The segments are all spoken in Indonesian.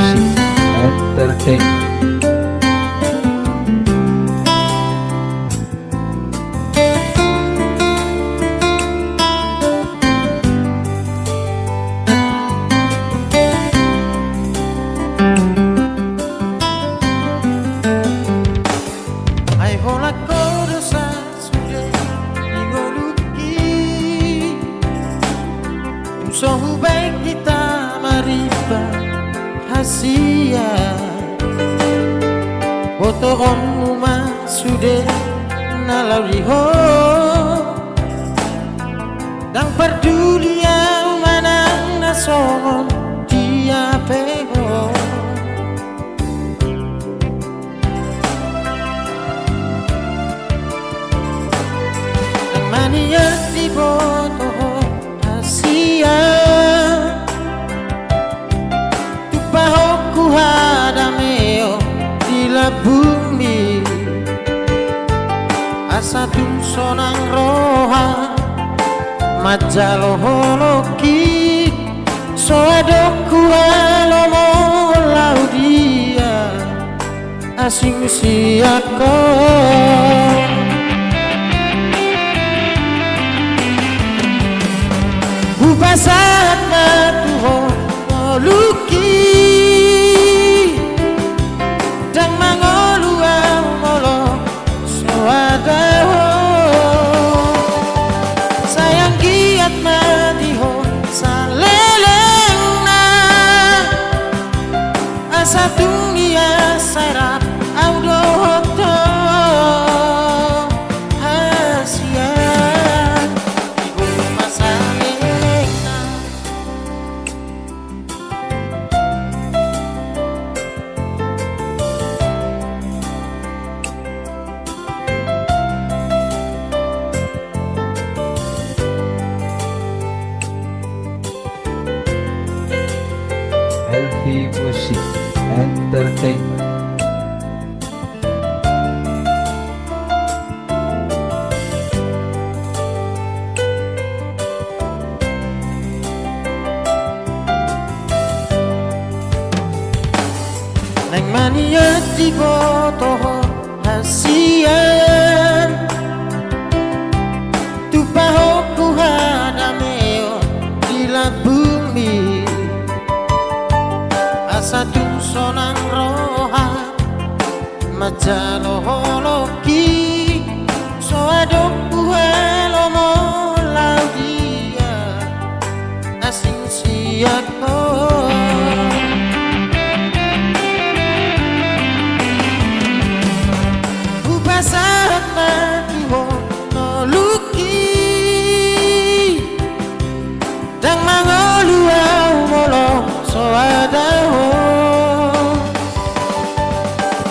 Music Entertainment. Ay hola kodosa sude ingoluki Musuh baik kita mariba hasia Foto omuma sude nalau liho Dan peduli yang mana nasongon dia peho Mania di foto hasia Tupahoku hadameo di la bumi Asa tu sonang roha majaloholoki Soadoku alomo laudia Asing siako Upasat matuho moluki Dan mangolu molo soadaho Sayang giat madiho salelengna Asa dunia sarap audohoto Elvi Music Entertainment. Neng mania di foto hasian Tupahoku hadameo di la bumi Satu sonang roha majaloholoki Soadoku helomo laudia Asing siako Upasat matiho noluki Dan mangolu molo soadaho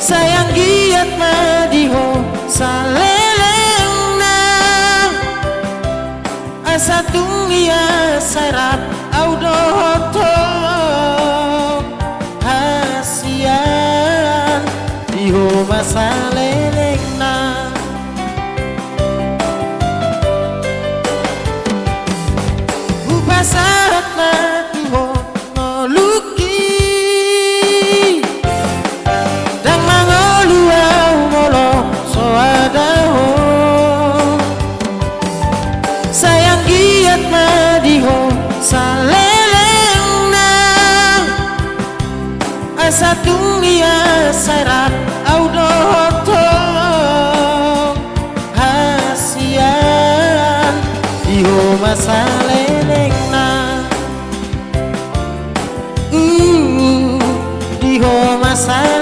Sayang giat madiho salelengna Asa tungia sarap audohoto Hasian diho masalelengna Upasat matiho noluki Sayang giat madiho salelengna Asa dunia sarap audohoto Hasian diho masalelengna Diho masalelengna